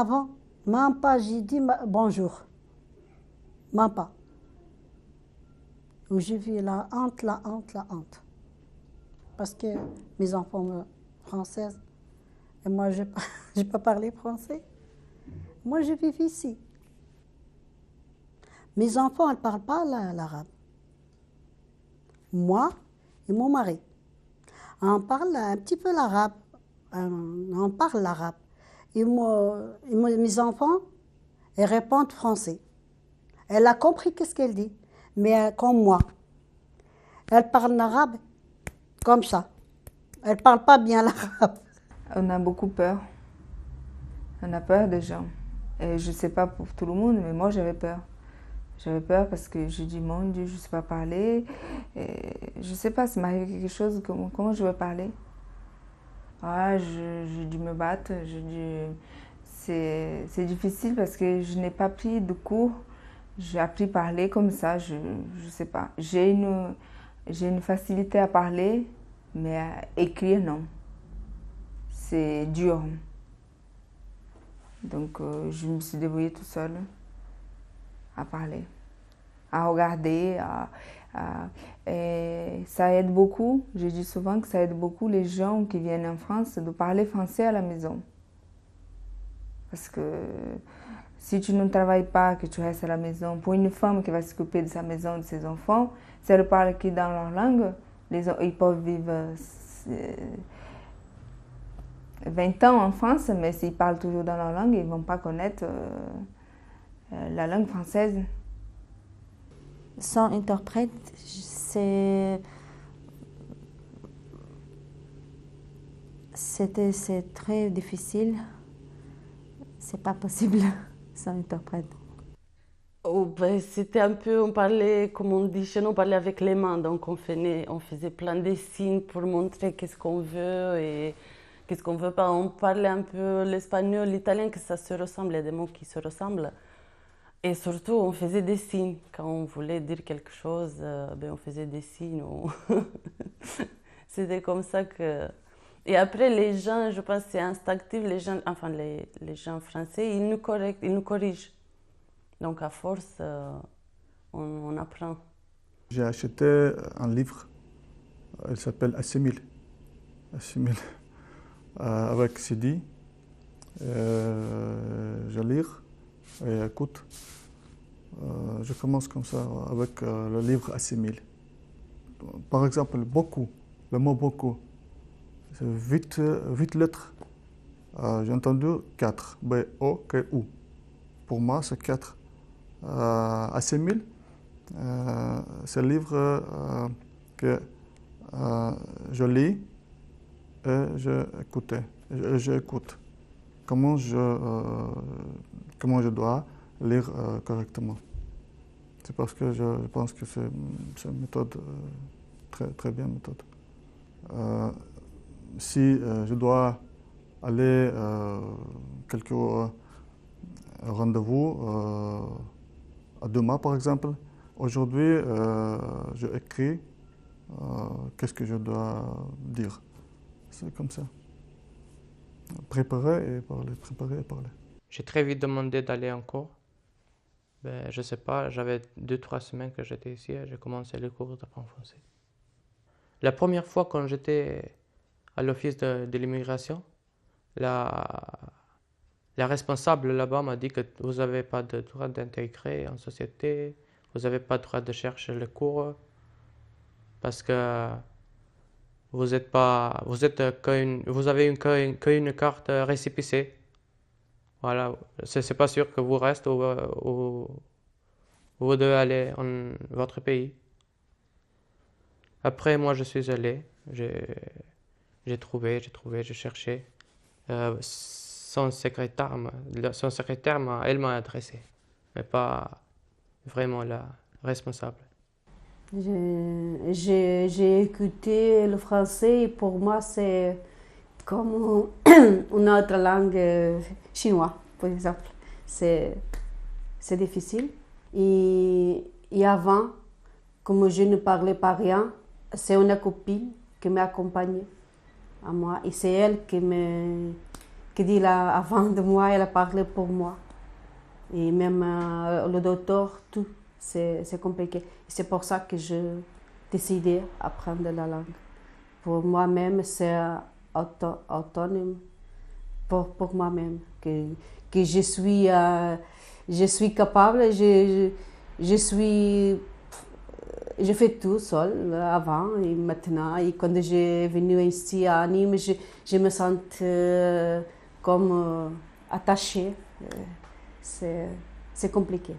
Avant, même pas, j'ai dit bonjour. Même pas. Où je vis la honte, la honte, la honte. Parce que mes enfants sont françaises et moi, je n'ai pas parlé français. Moi, je vis ici. Mes enfants, elles ne parlent pas l'arabe. Moi et mon mari. On parle un petit peu l'arabe. On parle l'arabe. Et mes enfants, ils répondent français. Elle a compris qu'est-ce qu'elle dit, mais comme moi. Elle parle l'arabe comme ça. Elle ne parle pas bien l'arabe. On a beaucoup peur. On a peur des gens. Et je ne sais pas pour tout le monde, mais moi j'avais peur. J'avais peur parce que je dis, mon Dieu, je ne sais pas parler. Et je ne sais pas s'il m'arrive quelque chose, comment je vais parler. Ah, je dû me battre. C'est difficile parce que je n'ai pas pris de cours. J'ai appris à parler comme ça, je ne sais pas. J'ai une facilité à parler, mais à écrire, non. C'est dur. Donc, je me suis débrouillée toute seule à parler, à regarder. Et ça aide beaucoup. Je dis souvent que ça aide beaucoup les gens qui viennent en France de parler français à la maison. Parce que si tu ne travailles pas, que tu restes à la maison, pour une femme qui va s'occuper de sa maison, de ses enfants, si elle parle que dans leur langue, ils peuvent vivre 20 ans en France, mais s'ils parlent toujours dans leur langue, ils ne vont pas connaître la langue française. Sans interprète, c'est très difficile. C'est pas possible sans interprète. Oh, ben, c'était un peu, on parlait, comme on dit chez nous, on parlait avec les mains. Donc on faisait plein de signes pour montrer qu'est-ce qu'on veut et qu'est-ce qu'on veut pas. On parlait un peu l'espagnol, l'italien, que ça se ressemble, il y a des mots qui se ressemblent. Et surtout, on faisait des signes. Quand on voulait dire quelque chose, ben, on faisait des signes. C'était comme ça que... Et après, les gens, je pense que c'est instinctif, les gens, enfin les gens français, ils nous corrigent. Donc à force, on apprend. J'ai acheté un livre, il s'appelle Assimil. Assimil, avec CD. Je lis et écoute. Je commence comme ça avec le livre Assimil. Par exemple, beaucoup, le mot beaucoup, c'est 8 lettres. J'ai entendu 4, B-O-K-U. Pour moi, c'est 4. Assimil, c'est le livre que je lis et j'écoute. Comment je dois lire correctement. C'est parce que je pense que c'est une méthode, très, très bien méthode. Si je dois aller quelques rendez-vous à demain, par exemple, aujourd'hui, je écris qu'est-ce que je dois dire. C'est comme ça. Préparer et parler, préparer et parler. J'ai très vite demandé d'aller en cours. Ben, je sais pas, j'avais 2-3 semaines que j'étais ici et j'ai commencé les cours d'apprendre français. La première fois quand j'étais à l'office de l'immigration, la responsable là-bas m'a dit que vous n'avez pas de droit d'intégrer en société, vous n'avez pas le droit de chercher les cours parce que vous avez qu'une carte récépissée. Voilà, c'est pas sûr que vous restez ou vous devez aller en votre pays. Après, moi, je suis allé, j'ai trouvé, j'ai cherché. Son secrétaire, elle m'a adressé, mais pas vraiment la responsable. J'ai écouté le français et pour moi c'est comme une autre langue chinoise, par exemple. C'est difficile. Et avant, comme je ne parlais pas rien, c'est une copine qui m'accompagnait à moi et c'est elle qui qui dit là, avant de moi, elle a parlé pour moi. Et même le docteur, tout, c'est compliqué. C'est pour ça que j'ai décidé d'apprendre la langue. Pour moi-même, c'est autonome pour moi-même. Que je suis capable, je fais tout seul avant et maintenant. Et quand j'ai venu ici à Nîmes, je me sens comme attachée. C'est compliqué.